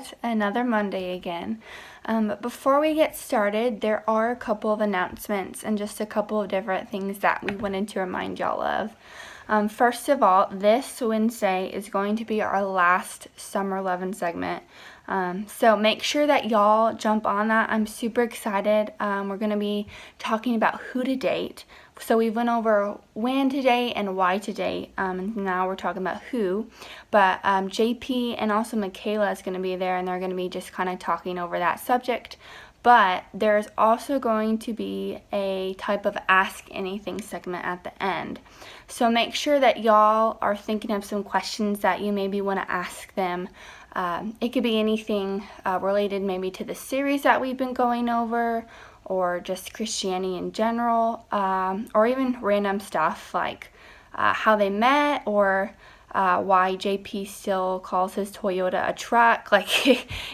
yet another Monday again. But before we get started, there are a couple of announcements and just a couple of different things that we wanted to remind y'all of. First of all, this Wednesday is going to be our last Summer 11 segment. So make sure that y'all jump on that. I'm super excited. We're going to be talking about who to date. So we went over when to date and why to date, and now we're talking about who. But JP and also Michaela is going to be there, and they're going to be just kind of talking over that subject. But there's also going to be a type of Ask Anything segment at the end. So make sure that y'all are thinking of some questions that you maybe want to ask them. It could be anything related maybe to the series that we've been going over, or just Christianity in general, or even random stuff like how they met, or why JP still calls his Toyota a truck. Like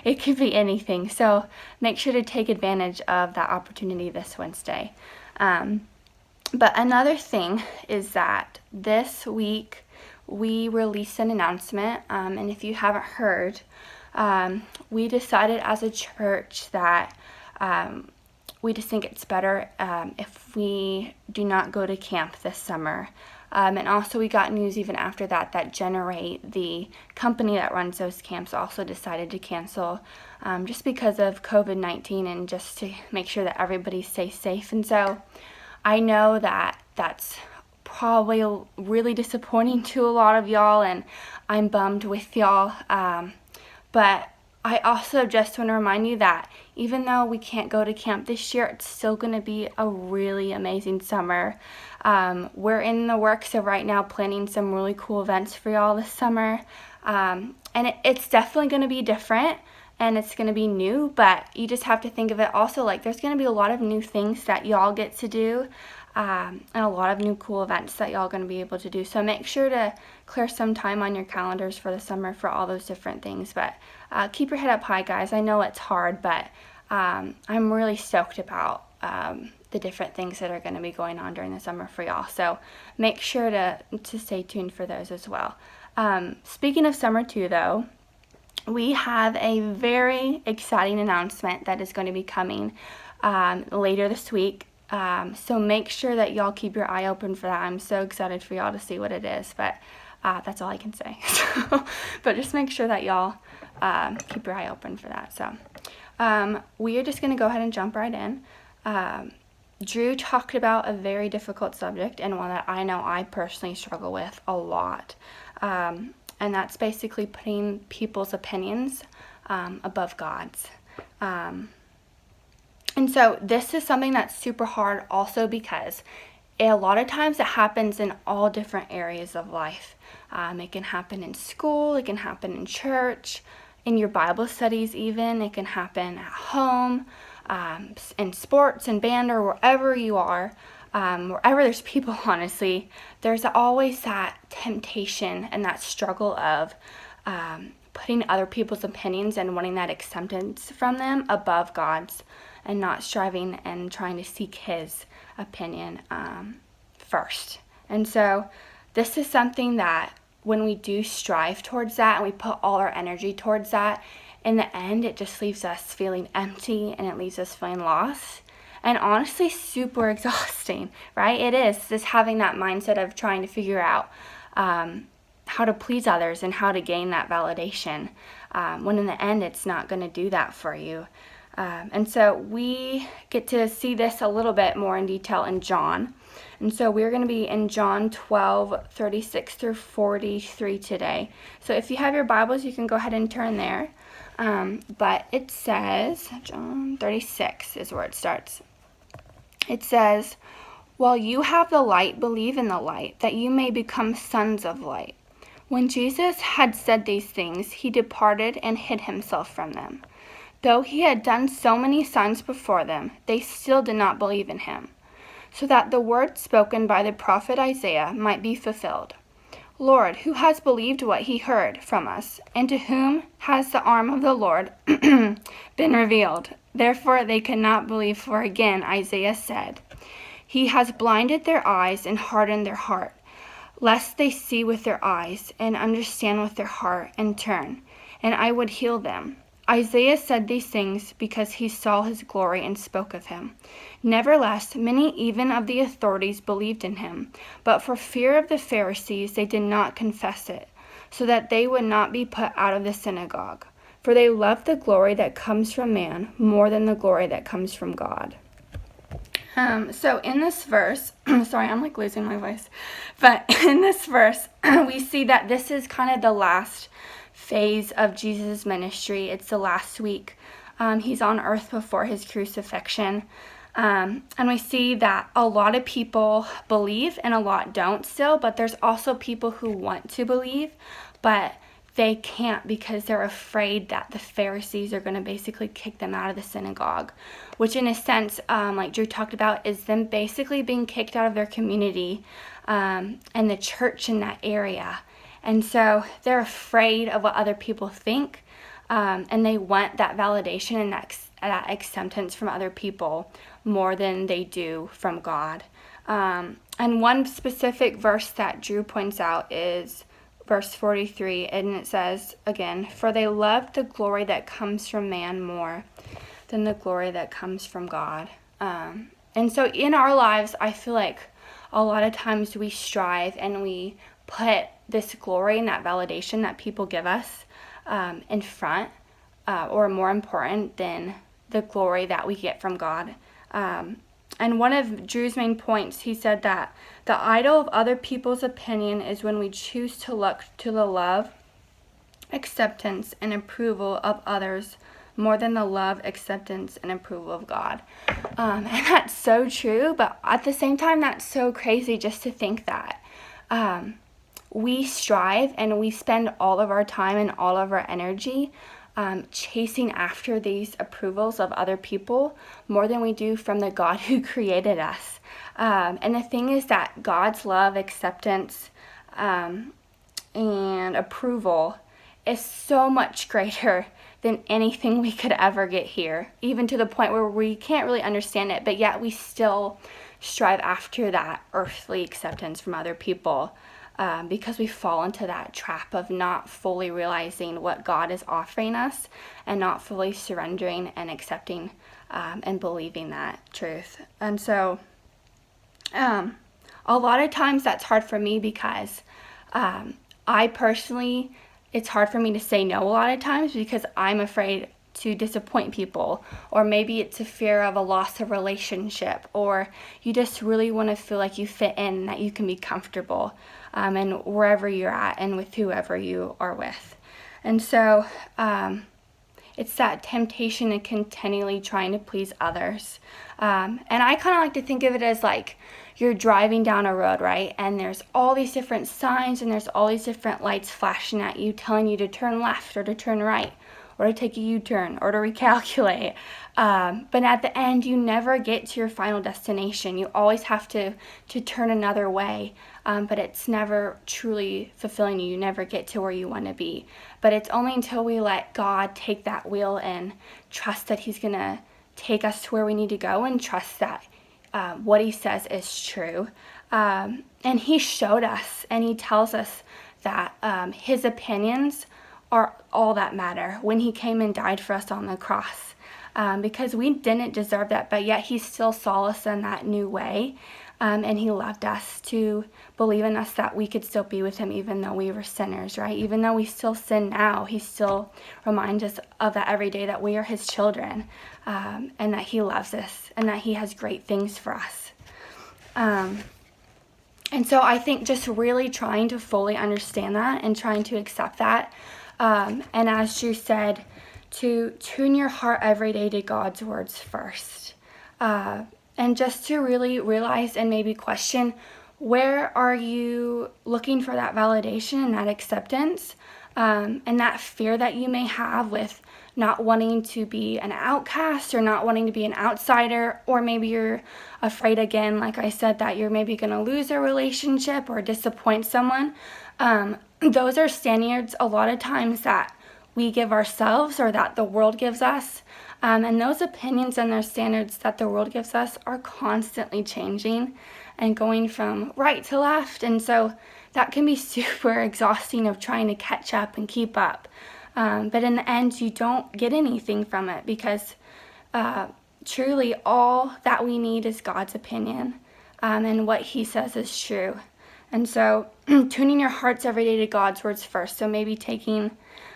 it could be anything. So make sure to take advantage of that opportunity this Wednesday. But another thing is that this week we released an announcement, and if you haven't heard, we decided as a church that we just think it's better if we do not go to camp this summer. And also we got news even after that Generate, the company that runs those camps, also decided to cancel just because of COVID-19 and just to make sure that everybody stays safe. And so I know that that's probably really disappointing to a lot of y'all, and I'm bummed with y'all. But I also just want to remind you that even though we can't go to camp this year, it's still going to be a really amazing summer. We're in the works of right now planning some really cool events for y'all this summer. And it's definitely going to be different, and it's going to be new, but you just have to think of it also like there's going to be a lot of new things that y'all get to do, and a lot of new cool events that y'all are going to be able to do. So make sure to clear some time on your calendars for the summer for all those different things. But keep your head up high, guys. I know it's hard, but I'm really stoked about the different things that are going to be going on during the summer for y'all. So make sure to stay tuned for those as well. Speaking of summer too, though, we have a very exciting announcement that is going to be coming later this week. So make sure that y'all keep your eye open for that. I'm so excited for y'all to see what it is, but that's all I can say. But just make sure that y'all keep your eye open for that. So we are just going to go ahead and jump right in. Drew talked about a very difficult subject, and one that I know I personally struggle with a lot. And that's basically putting people's opinions above God's. And so this is something that's super hard also because a lot of times it happens in all different areas of life. It can happen in school, it can happen in church, in your Bible studies even, it can happen at home, in sports and band, or wherever you are. Wherever there's people, honestly, there's always that temptation and that struggle of putting other people's opinions and wanting that acceptance from them above God's, and not striving and trying to seek His opinion first. And so this is something that when we do strive towards that and we put all our energy towards that, in the end it just leaves us feeling empty, and it leaves us feeling lost. And honestly, super exhausting, right? It is just having that mindset of trying to figure out how to please others and how to gain that validation, when in the end, it's not going to do that for you. And so we get to see this a little bit more in detail in John. And so we're going to be in John 12:36 through 43 today. So if you have your Bibles, you can go ahead and turn there. But it says, John 36 is where it starts. It says, "While you have the light, believe in the light, that you may become sons of light." When Jesus had said these things, he departed and hid himself from them. Though he had done so many signs before them, they still did not believe in him, so that the word spoken by the prophet Isaiah might be fulfilled. "Lord, who has believed what he heard from us, and to whom has the arm of the Lord been revealed?" Therefore they could not believe, for again Isaiah said, "He has blinded their eyes and hardened their heart, lest they see with their eyes and understand with their heart and turn, and I would heal them." Isaiah said these things because he saw his glory and spoke of him. Nevertheless, many even of the authorities believed in him, but for fear of the Pharisees they did not confess it, so that they would not be put out of the synagogue. For they love the glory that comes from man more than the glory that comes from God. So in this verse, sorry, I'm like losing my voice, but in this verse, we see that this is kind of the last phase of Jesus' ministry. It's the last week. He's on earth before his crucifixion. And we see that a lot of people believe and a lot don't still, but there's also people who want to believe, but they can't because they're afraid that the Pharisees are going to basically kick them out of the synagogue, which in a sense, like Drew talked about, is them basically being kicked out of their community and the church in that area. And so they're afraid of what other people think, and they want that validation and that acceptance from other people more than they do from God. And one specific verse that Drew points out is verse 43, and it says, again, for they loved the glory that comes from man more than the glory that comes from God. And so in our lives, I feel like a lot of times we strive and we put this glory and that validation that people give us in front or more important than the glory that we get from God. And one of Drew's main points, he said that the idol of other people's opinion is when we choose to look to the love, acceptance, and approval of others more than the love, acceptance, and approval of God. And that's so true, but at the same time, that's so crazy just to think that we strive and we spend all of our time and all of our energy chasing after these approvals of other people more than we do from the God who created us. And the thing is that God's love, acceptance, and approval is so much greater than anything we could ever get here, even to the point where we can't really understand it, but yet we still strive after that earthly acceptance from other people. Because we fall into that trap of not fully realizing what God is offering us and not fully surrendering and accepting and believing that truth. And so a lot of times that's hard for me because I personally, it's hard for me to say no a lot of times because I'm afraid to disappoint people, or maybe it's a fear of a loss of relationship, or you just really want to feel like you fit in, that you can be comfortable and wherever you're at and with whoever you are with. And so it's that temptation to continually trying to please others. And I kind of like to think of it as like you're driving down a road, right? And there's all these different signs and there's all these different lights flashing at you, telling you to turn left or to turn right, or to take a U-turn, or to recalculate. But at the end, you never get to your final destination. You always have to turn another way, but it's never truly fulfilling you. You never get to where you want to be. But it's only until we let God take that wheel and trust that he's going to take us to where we need to go and trust that what he says is true. And he showed us, and he tells us that his opinions are all that matter when he came and died for us on the cross, because we didn't deserve that, but yet he still saw us in that new way, and he loved us to believe in us that we could still be with him even though we were sinners, right? Even though we still sin now, he still reminds us of that every day, that we are his children, and that he loves us and that he has great things for us. And so I think just really trying to fully understand that and trying to accept that. And as Drew said, to tune your heart every day to God's words first. And just to really realize and maybe question, where are you looking for that validation and that acceptance? And that fear that you may have with not wanting to be an outcast or not wanting to be an outsider, or maybe you're afraid again, like I said, that you're maybe going to lose a relationship or disappoint someone. Those are standards a lot of times that we give ourselves or that the world gives us. And those opinions and those standards that the world gives us are constantly changing and going from right to left. And so that can be super exhausting of trying to catch up and keep up. But in the end, you don't get anything from it, because truly all that we need is God's opinion, and what he says is true. And so tuning your hearts every day to God's words first. So maybe taking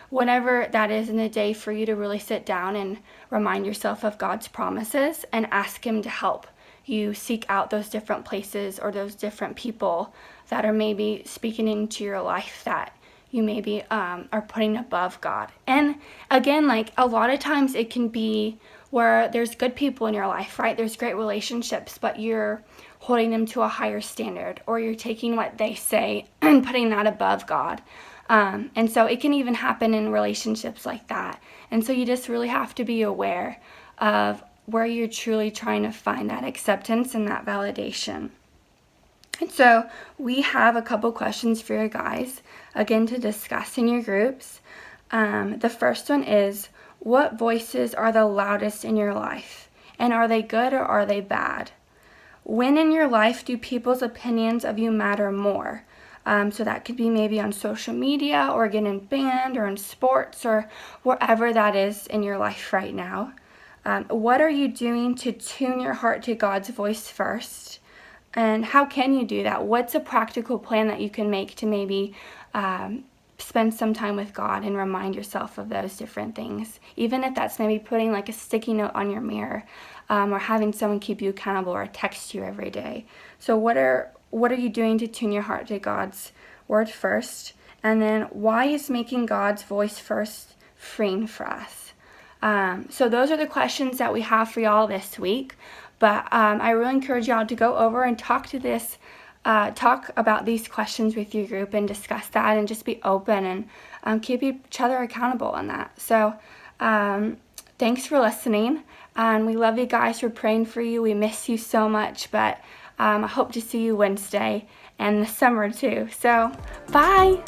whatever that is in the day for you to really sit down and remind yourself of God's promises and ask him to help you seek out those different places or those different people that are maybe speaking into your life that you maybe are putting above God. And again, like a lot of times it can be where there's good people in your life, right? There's great relationships, but you're holding them to a higher standard, or you're taking what they say and putting that above God. And so it can even happen in relationships like that. And so you just really have to be aware of where you're truly trying to find that acceptance and that validation. And so we have a couple questions for you guys, again, to discuss in your groups. The first one is, what voices are the loudest in your life? And are they good or are they bad? When in your life do people's opinions of you matter more? So that could be maybe on social media, or again in band, or in sports, or wherever that is in your life right now. What are you doing to tune your heart to God's voice first? And how can you do that? What's a practical plan that you can make to maybe spend some time with God and remind yourself of those different things? Even if that's maybe putting like a sticky note on your mirror, or having someone keep you accountable or text you every day. So what are you doing to tune your heart to God's word first? And then, why is making God's voice first freeing for us? So those are the questions that we have for y'all this week. But I really encourage y'all to go over and talk about these questions with your group and discuss that, and just be open and keep each other accountable on that. So thanks for listening. And we love you guys. We're praying for you. We miss you so much. But I hope to see you Wednesday and the summer too. So bye.